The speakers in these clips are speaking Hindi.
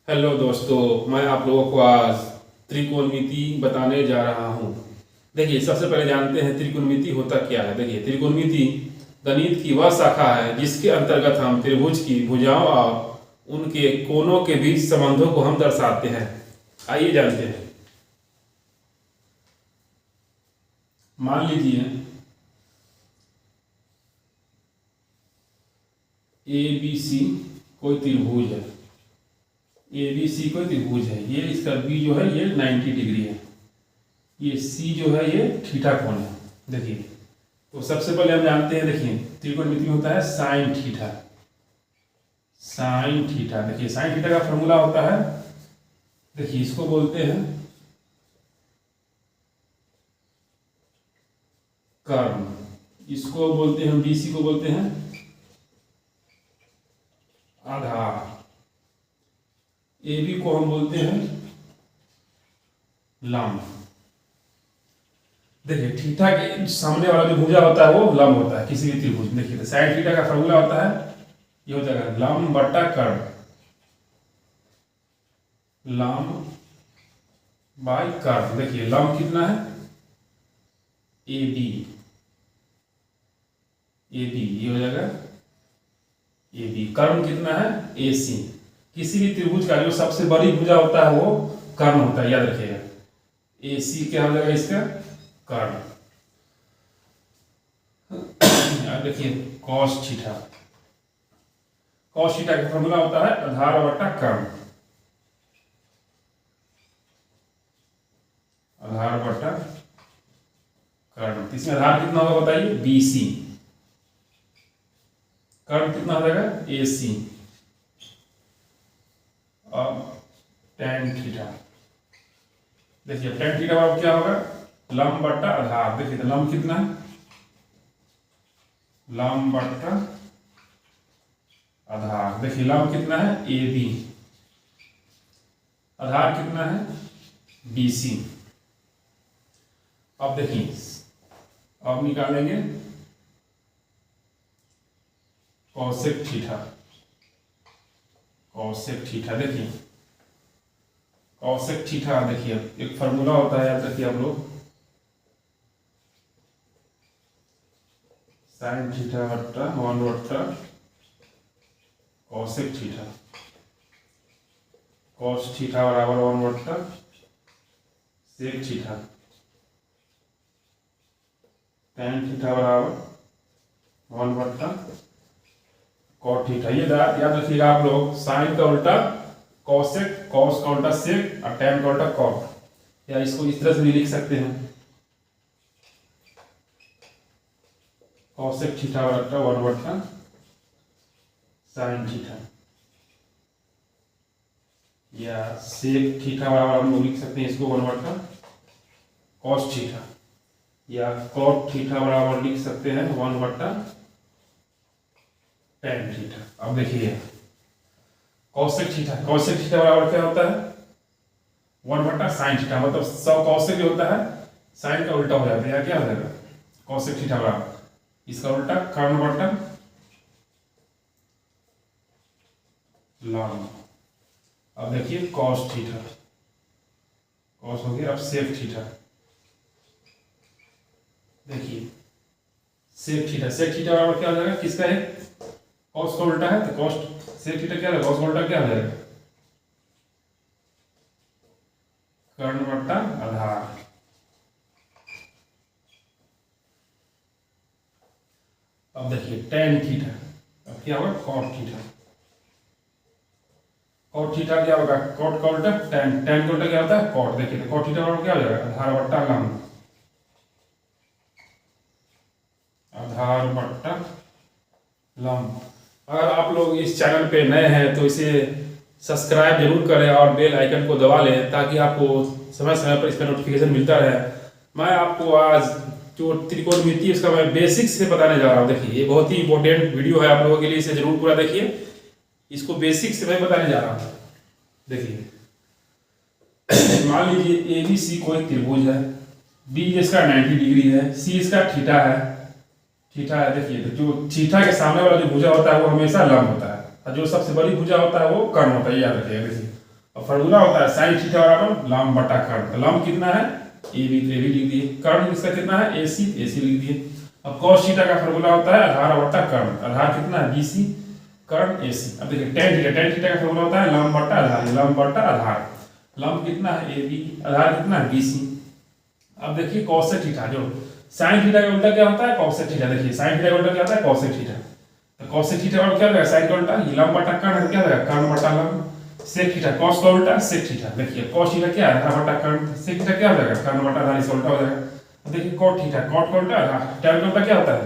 हेलो दोस्तों, मैं आप लोगों को आज त्रिकोणमिति बताने जा रहा हूँ। देखिए, सबसे पहले जानते हैं त्रिकोणमिति होता क्या है। देखिए, त्रिकोणमिति गणित की वह शाखा है जिसके अंतर्गत हम त्रिभुज की भुजाओं और उनके कोणों के बीच संबंधों को हम दर्शाते हैं। आइए जानते हैं। मान लीजिए ए बी सी कोई त्रिभुज है। ए बी सी कोई त्रिभुज है। ये इसका बी जो है ये 90 डिग्री है। ये सी जो है ये थीटा कोण है। देखिए, तो सबसे पहले हम जानते हैं, देखिए त्रिकोणमिति में होता है साइन थीटा। साइन थीटा, देखिए साइन थीटा का फॉर्मूला होता है, देखिए इसको बोलते हैं कर्ण। इसको बोलते हैं, बीसी को बोलते हैं आधार। ए बी को हम बोलते हैं लंब। देखिए, थीटा के सामने वाला जो भुजा होता है वो लंब होता है किसी भी त्रिभुज। देखिए, तो साइन थीटा का फॉर्मूला होता है, ये हो जाएगा लंब बटा कर्ण। लंब बाई कर्ण। देखिए, लंब कितना है ए बी। ए बी ये हो जाएगा ए बी। कर्ण कितना है ए सी। किसी भी त्रिभुज का जो सबसे बड़ी भुजा होता है वो कर्ण होता है, याद रखिएगा। ए सी क्या हो जाएगा इसका कर्ण। देखिए कॉस थीटा। कॉस थीटा का फॉर्मूला होता है आधार बटा कर्ण। आधार बटा कर्ण। इसमें आधार कितना होगा बताइए, बी सी। कर्ण कितना हो जाएगा ए सी। अब tan थीटा। देखिए tan थीटा अब क्या होगा, लंब बटा आधार। देखिए तो लंब कितना है, लंब बटा आधार। देखिए लंब कितना है ए बी। आधार कितना है बी सी। अब देखिए, अब निकालेंगे कॉसेक थीटा। कॉसेक थीटा, देखिए कॉसेक थीटा, देखिए एक फार्मूला होता है, याद रखिए आप लोग, साइन थीटा बट्टा 1 बट्टा कॉसेक थीटा। कॉस थीटा बराबर 1 बट्टा सेक थीटा। टैन थीटा बराबर 1 बट्टा कॉट थीटा। ये याद रखिएगा आप लोग, साइन का उल्टा कॉसेक, कॉस का उल्टा सेक और टैन का उल्टा कॉट। या इसको इस तरह से भी लिख सकते हैं, कॉसेक थीटा बराबर 1 बट्टा साइन थीटा। या सेक थीटा बराबर हम लोग लिख सकते हैं इसको 1 बट्टा कॉस थीटा। या कॉट थीटा बराबर लिख सकते हैं 1 बट्टा टैन थीटा। अब देखिए कॉसेक थीटा। कॉसेक थीटा बराबर क्या होता है 1 बट्टा साइन थीटा। मतलब सब कॉसेक जो होता है साइन का उल्टा हो जाता है, या क्या हो जाएगा कॉसेक थीटा बराबर इसका उल्टा कर्ण बट्टा लंब। अब देखिए कॉस थीटा, कॉस हो गया। अब सेक थीटा, देखिए सेक थीटा। सेक थीटा बराबर क्या हो जाएगा, किसका है कॉस का उल्टा है, तो कॉस सेक थीटा क्या है, कॉस का उल्टा क्या हो जाएगा कर्ण बट्टा आधार। अब देखिए टैन थीटा। अब क्या होगा कॉट थीटा। कॉट थीटा क्या होगा, कॉट का उल्टा टैन। टैन का उल्टा क्या होता है कॉट। देखिए तो कॉट थीटा बराबर क्या हो जाएगा आधार बट्टा लंब। आधार बट्टा लंब। अगर आप लोग इस चैनल पे नए हैं तो इसे सब्सक्राइब जरूर करें और बेल आइकन को दबा लें, ताकि आपको समय समय पर इसका नोटिफिकेशन मिलता रहे। मैं आपको आज जो त्रिकोणमिति है उसका मैं बेसिक से बताने जा रहा हूँ। देखिए ये बहुत ही इंपॉर्टेंट वीडियो है आप लोगों के लिए, इसे जरूर पूरा देखिए। इसको बेसिक से मैं बताने जा रहा हूँ। देखिए मान लीजिए ए बी सी कोई त्रिभुज है। बी इसका 90 डिग्री है, सी इसका थीटा है। थीटा है, देखिए तो जो थीटा के सामने वाला जो भुजा होता है वो हमेशा लंब होता है, और जो सबसे बड़ी भुजा होता है वो कर्ण होता है, याद रखिएगा। देखिए और फॉर्मूला होता है साइन थीटा बराबर लंब बटा कर्ण। लंब कितना है ए बी, तो ए बी लिख दिए। कर्ण इसका कितना है ए सी, ए सी लिख दिए। अब cos थीटा का फॉर्मूला होता है आधार बटा कर्ण। आधार कितना है बी सी, कर्ण ए सी। अब देखिए tan थीटा, tan थीटा का फॉर्मूला होता है लंब बटा आधार, लंब बटा आधार। लंब कितना है ए बी, आधार कितना है बी सी। अब देखिए cos थीटा, जो sin थीटा का उल्टा क्या होता है cos थीटा। देखिए sin थीटा का उल्टा क्या होता है cos थीटा। तो cos थीटा और क्या होगा sin का उल्टा, ये लंब बटा कर्ण क्या होगा कर्ण बटा लंब। sec थीटा cos का उल्टा sec थीटा। देखिए cos थीटा क्या है आधार बटा कर्ण, sec थीटा क्या हो जाएगा कर्ण बटा आधार, इसका उल्टा हो जाएगा। अब देखिए cot थीटा, cot का उल्टा आधार, tan का उल्टा क्या होता है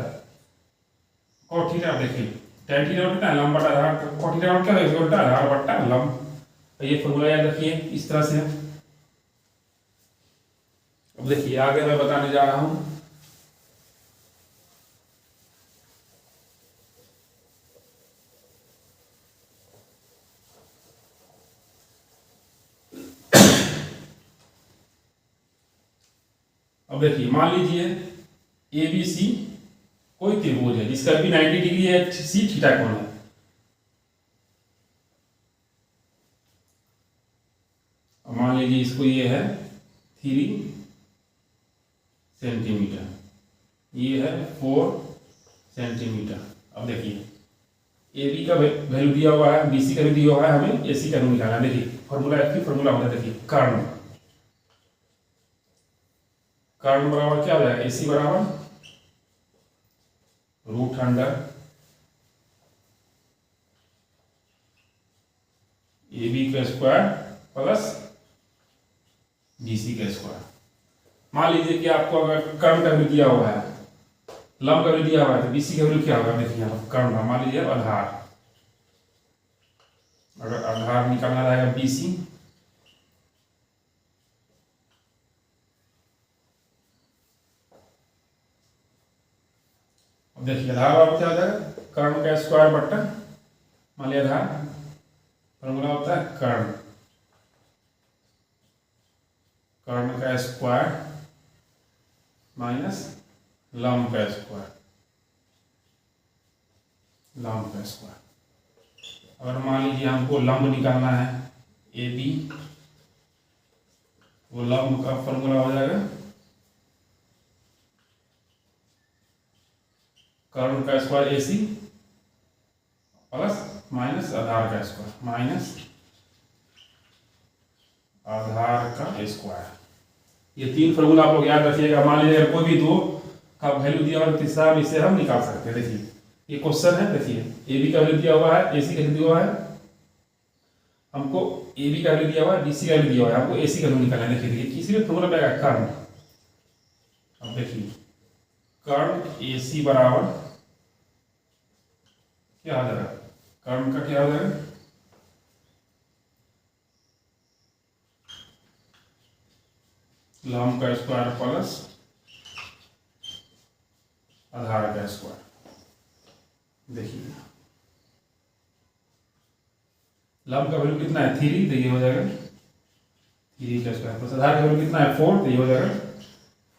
cot थीटा। देखिए tan थीटा उल्टा है लंब बटा आधार, cot थीटा क्या होगा इसका उल्टा आधार बटा लंब। तो ये फॉर्मूला याद रखिए इस तरह से। अब देखिए आगे मैं बताने जा रहा हूं। अब देखिए मान लीजिए ए बी सी कोई त्रिभुज है जिसका भी 90 डिग्री है, सी थीटा कोण है। अब मान लीजिए इसको ये है 3 सेंटीमीटर, ये है 4 सेंटीमीटर। अब देखिए ए बी का वैल्यू दिया हुआ है, बी सी का भी दिया हुआ है, हमें ए सी का वैल्यू निकालना है। देखिए फॉर्मूला फॉर्मूला होता है, देखिए कर्ण, कर्ण बराबर क्या हो जाएगा ए सी बराबर रूट अंडर ए बी का स्क्वायर प्लस बी सी का स्क्वायर। मान लीजिए कि आपको अगर कर्ण का वैल्यू दिया हुआ है, लंब का वैल्यू दिया हुआ है, तो बी सी का वैल्यू क्या होगा। देखिए यहाँ कर्ण मान लीजिए आधार, अगर आधार निकालना रहेगा बी सी, देखिए आधार बराबर क्या हो जाएगा कर्ण का स्क्वायर बट्टा मान लिया आधार, फॉर्मूला होता है कर्ण, कर्ण का स्क्वायर माइनस लंब का स्क्वायर, लंब का स्क्वायर। अगर मान लीजिए हमको लंब निकालना है ए बी, वो लंब का फॉर्मूला हो जाएगा कर्ण का स्क्वायर ए सी प्लस माइनस आधार का स्क्वायर माइनस आधार का स्क्वायर। ये तीन फॉर्मूला आप लोग याद रखिएगा। मान लीजिए अगर कोई भी दो का वैल्यू दिया और तीसरा इसे हम निकाल सकते हैं। देखिए ये क्वेश्चन है, देखिए ए बी का वैल्यू दिया हुआ है, ए सी का वैल्यू दिया हुआ है, हमको ए बी का वैल्यू दिया हुआ है, बी सी का वैल्यू दिया हुआ है, हमको ए सी का वैल्यू निकालना है। देखिए किसी भी फॉर्मूला पे आएगा कर्ण। अब देखिए कर्ण ए सी बराबर क्या आ जाएगा, कर्ण का क्या आ जाएगा लंब का स्क्वायर प्लस आधार का स्क्वायर। देखिए लंब का वैल्यू कितना है 3, तो ये हो जाएगा 3 का स्क्वायर प्लस आधार का वैल्यू कितना है 4, तो ये हो जाएगा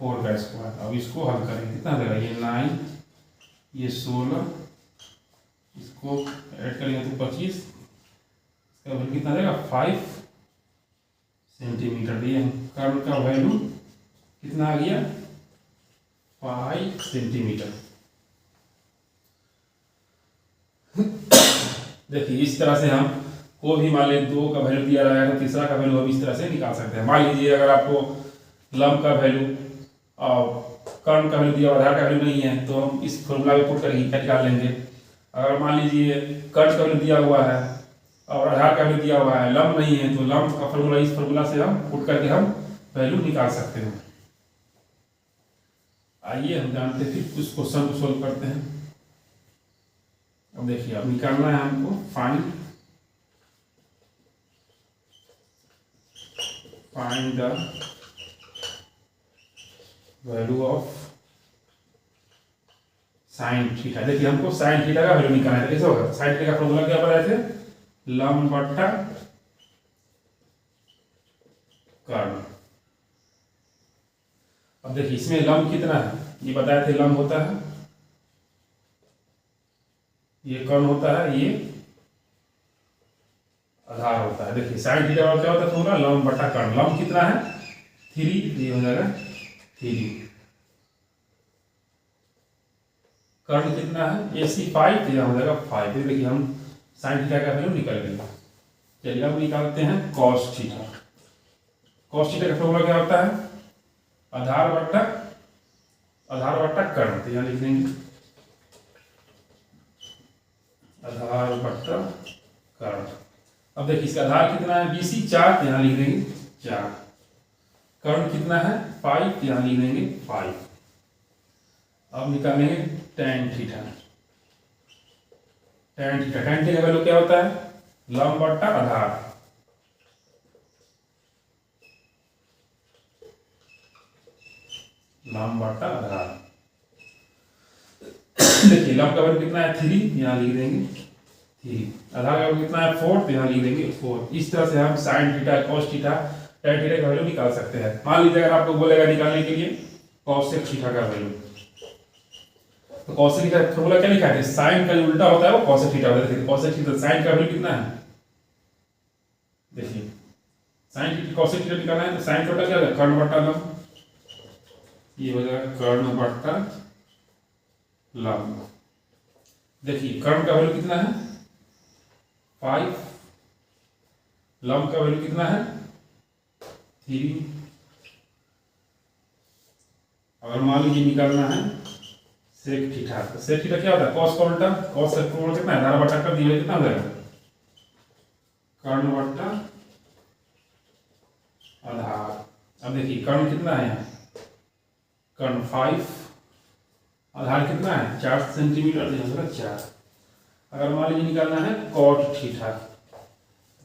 4 का स्क्वायर। अब इसको हल करेंगे कितना हो जाएगा, ये 9, ये 16, इसको ऐड करेंगे तो 25, इसका वैल्यू कितना देगा 5 सेंटीमीटर। ये कर्ण का वैल्यू कितना आ गया 5 सेंटीमीटर। देखिए इस तरह से हम को भी मान लीजिए 2 का वैल्यू दिया रहेगा तो तीसरा का वैल्यू हम इस तरह से निकाल सकते हैं। मान लीजिए अगर आपको लंब का वैल्यू और कर्ण का वैल्यू दिया आधार का वैल्यू नहीं है तो हम इस फॉर्मूला में पुट करके निकाल लेंगे। अगर मान लीजिए कर्ण का वैल्यू दिया हुआ है और आधार का वैल्यू दिया हुआ है, लंब नहीं है, तो लंब का फॉर्मूला इस फॉर्मूला से हम पुट करके हम वैल्यू निकाल सकते हैं। आइए हम जानते हैं फिर कुछ क्वेश्चन को सोल्व करते हैं। अब देखिए अब निकालना है हमको find the value of sine theta. देखिए हमको साइन थीटा का वैल्यू निकालना है। कैसे होगा, साइन थीटा का फॉर्मूला क्या बताए थे, लंब बट्टा कर्ण। अब देखिए इसमें लंब कितना है, ये बताए थे लंब होता है, ये कर्ण होता है, ये आधार होता है। देखिए साइन थीटा क्या होता है फॉर्मूला, लंब बटा कर्ण। लंब कितना है 3, ये हो जाएगा 3। कर्ण कितना है AC 5, तो यहाँ हो जाएगा 5। देखिए हम साइन थीटा का वैल्यू निकल गया। चलिए अब निकालते हैं कॉस थीटा। कॉस थीटा का फॉर्मूला क्या होता है, आधार बट्टा कर्ण। तो यहाँ लिख देंगे आधार बट्टा कर्ण। अब देखिए इसका आधार कितना है BC 4, तो यहाँ लिख देंगे 4। कर्ण कितना है 5, तो यहाँ लिख देंगे 5। अब निकालेंगे tan थीटा। tan थीटा का वैल्यू क्या होता है, लंब बट्टा आधार। लंब बट्टा आधार। देखिए लंब का वैल्यू कितना है 3, यहाँ लिख देंगे 3। आधार का वैल्यू कितना है 4, तो यहाँ लिख देंगे 4। इस तरह से हम sine theta, cos theta, tan theta का वैल्यू निकाल सकते हैं। मान लीजिए अगर आपको बोलेगा निकालने के लिए कॉसेक थीटा का वैल्यू, तो कॉसेक थीटा फॉर्मूला क्या लिखा है, साइन का जो उल्टा होता है वो कॉसेक थीटा होता है। देखिए कॉसेक थीटा, साइन का वैल्यू कितना है, देखिए साइन थीटा कॉसेक थीटा निकालना है तो साइन थीटा क्या होगा, कर्ण बट्टा लंब। ये हो जाएगा कर्ण बट्टा लंब। देखिए कर्ण का वैल्यू कितना है 5, लंब का वैल्यू कितना है 3। अगर मान लीजिए निकालना है सेक थीटा, तो सेक थीटा क्या होता है, कॉस का उल्टा। कॉस का फॉर्मूला कितना है, आधार बट्टा कर दिया, कितना हो जाएगा कर्ण बट्टा आधार। अब देखिए कर्ण कितना है यहाँ, कर्ण 5, आधार कितना है 4 सेंटीमीटर, तो यहाँ 4। अगर मान लीजिए निकालना है कॉट थीटा,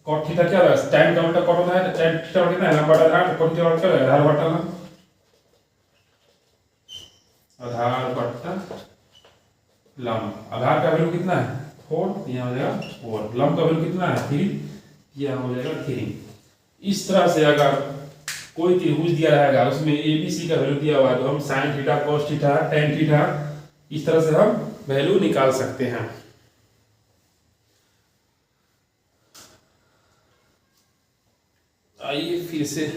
कॉट थीटा क्या होगा, tan का उल्टा कॉट होता है, तो tan थीटा कितना है लंब बटा आधार, तो कॉट थीटा क्या होगा आधार बटा लंब। आधार बट्टा लंब। आधार का वैल्यू कितना है 4, यहाँ हो जाएगा 4। लंब का वैल्यू कितना है 3, यहाँ हो जाएगा 3। इस तरह से अगर कोई त्रिभुज दिया रहेगा उसमें ABC का वैल्यू दिया हुआ है, तो हम sine theta, cos theta, tan theta, इस तरह से हम वैल्यू निकाल सकते हैं। आइए फिर से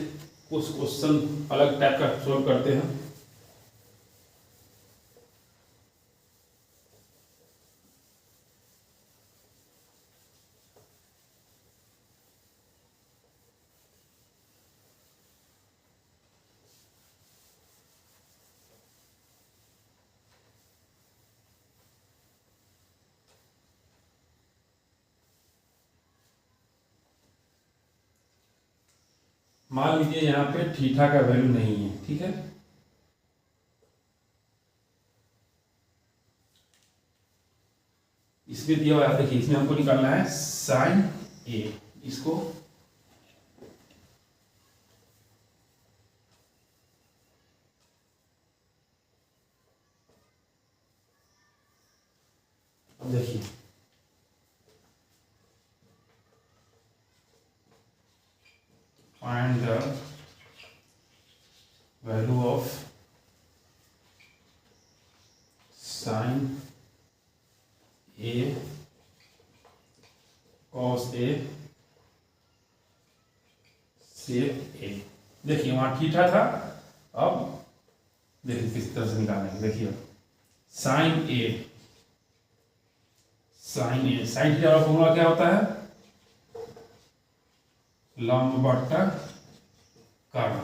कुछ क्वेश्चन अलग टाइप का सोल्व करते हैं। मान लीजिए यहाँ पे थीटा का वैल्यू नहीं है, ठीक है, इसमें दिया हुआ है, देखिए इसमें हमको निकालना है साइन A। इसको अब देखिए find the value of sin A cos A sec A। देखिए वहां थीटा था, अब देखिए किस तरह से निकालेंगे। देखिए साइन A, साइन थीटा का फॉर्मूला क्या होता है, लंब बट्टा कर्ण।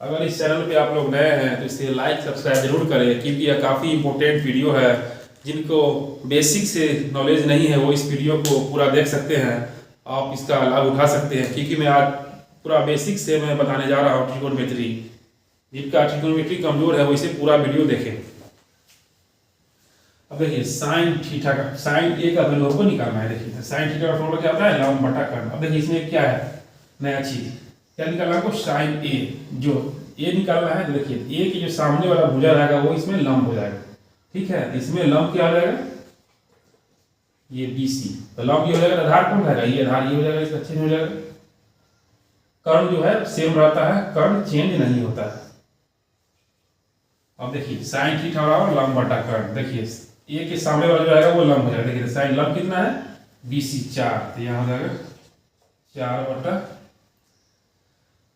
अगर इस चैनल पे आप लोग नए हैं तो इसे लाइक सब्सक्राइब जरूर करें, क्योंकि यह काफ़ी इंपॉर्टेंट वीडियो है। जिनको बेसिक से नॉलेज नहीं है वो इस वीडियो को पूरा देख सकते हैं, आप इसका लाभ उठा सकते हैं, क्योंकि मैं आज पूरा बेसिक से मैं बताने जा रहा हूँ ट्रिगोनोमेट्री। जिनका ट्रिगोनोमेट्री कमजोर है वो इसे पूरा वीडियो देखें। अब देखिए साइन थीटा का, साइन A का वैल्यू हमको निकालना है। देखिए साइन थीटा का फॉर्मूला क्या होता है, लंब बटा कर्ण। अब देखिए इसमें क्या है नया चीज, क्या निकालना है आपको, साइन A। जो A निकालना है, तो देखिए A के जो सामने वाला भुजा रहेगा वो इसमें लंब हो जाएगा, ठीक है। इसमें लंब क्या हो जाएगा, ये BC, तो लंब ये हो जाएगा, आधार कौन रहेगा, ये आधार, ये हो जाएगा, इसका चेंज हो जाएगा। कर्ण जो है सेम रहता है, कर्ण चेंज नहीं होता है। अब देखिए साइन थीटा और लंब बटा कर्ण, देखिए A के सामने वाला जो आएगा वो लंब हो जाएगा। देखिए साइन लंब कितना है BC 4, तो यहाँ हो जाएगा 4 बटा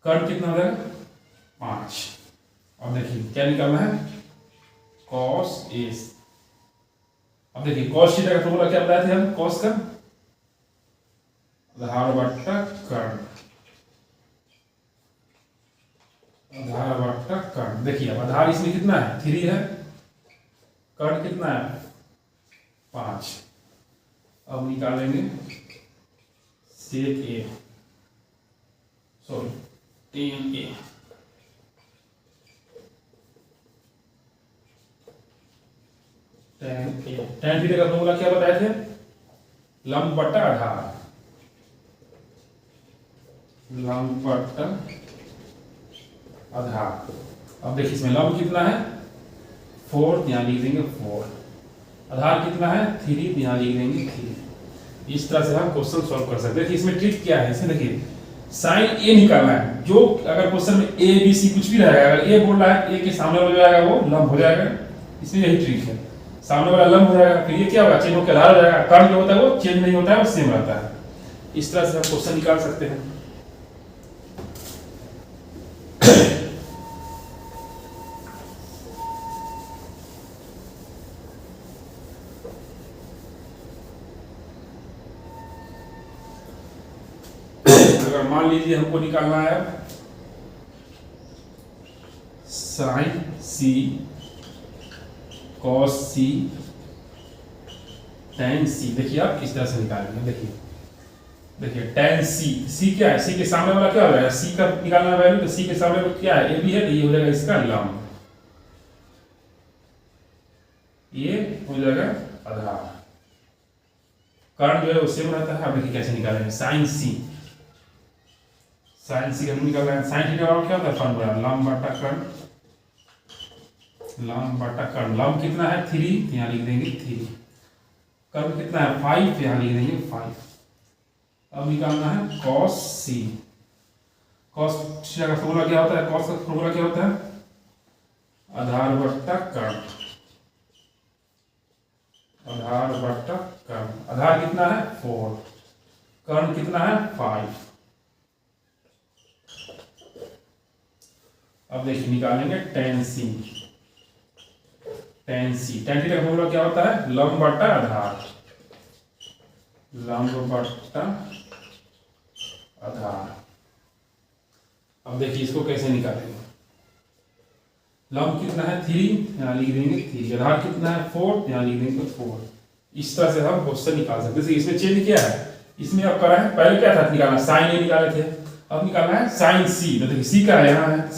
कर्ण कितना हो जाएगा 5। अब देखिए क्या निकालना है cos A। अब देखिए cos थीटा का फॉर्मूला क्या बताए थे हम, cos का आधार बटा कर्ण, आधार बटा कर्ण। देखिए अब आधार इसमें कितना है 3 है, कर्ण कितना है 5। अब निकालेंगे sec A, sorry tan A। tan theta का फॉर्मूला क्या बताए थे, लंब बटा आधार, लंब बटा आधार। अब देखिए इसमें लंब कितना है 4, यहाँ लिख देंगे 4, आधार कितना है 3, यहाँ लिख देंगे 3। इस तरह से हम क्वेश्चन सॉल्व कर सकते हैं। देखिए इसमें ट्रिक क्या है, इसमें देखिए साइन ए निकालना है। जो अगर क्वेश्चन में ए बी सी कुछ भी रहेगा, अगर ए बोल रहा है ए के सामने हो जाएगा वो लंब हो जाएगा, इसमें यही ट्रिक है, सामने वाला लंब हो जाएगा, फिर ये क्या होगा चेन होकर आधार हो जाएगा। कर्ण जो होता है वो चेंज नहीं होता है, वो सेम रहता है। इस तरह से हम क्वेश्चन निकाल सकते हैं। अगर मान लीजिए हमको निकालना है साइन सी कॉस सी tan सी, देखिए आप किस तरह से निकालेंगे। देखिए देखिए tan सी, सी क्या है, सी के सामने वाला क्या हो जाएगा, सी का निकालना वैल्यू, तो सी के सामने वाला क्या है ए बी है, तो ये हो जाएगा इसका लंब, ये हो जाएगा आधार। कर्ण जो है वो सेम रहता है। अब देखिए कैसे निकालेंगे साइन सी, साइन सी हम निकाल रहे हैं, साइन थीटा का क्या होता है फॉर्मूला लंब बटा कर्ण, लंब बटा कर्ण। लंब कितना है 3, यहाँ लिख देंगे 3, कर्ण कितना है 5, यहाँ लिख देंगे 5। अब निकालना है cos c, cos थीटा का फॉर्मूला क्या होता है, cos का फॉर्मूला क्या होता है आधार बटा कर्ण, आधार बटा कर्ण। आधार कितना है 4, कर्ण कितना है 5। अब देखिए निकालेंगे tan c, tan c, tan theta का फॉर्मूला क्या होता है लंब बटा आधार, लंब बटा आधार। अब देखिए इसको कैसे निकालेंगे, लंब कितना है 3, यहाँ लिख देंगे 3, आधार कितना है 4, यहाँ लिख देंगे 4। इस तरह से हम क्वेश्चन निकाल सकते हैं। इसमें चेंज क्या है, इसमें अब करा है पहले क्या था निकालना साइन ए निकाले थे, अब निकालना है साइन सी। तो देखिए सी का है यहाँ है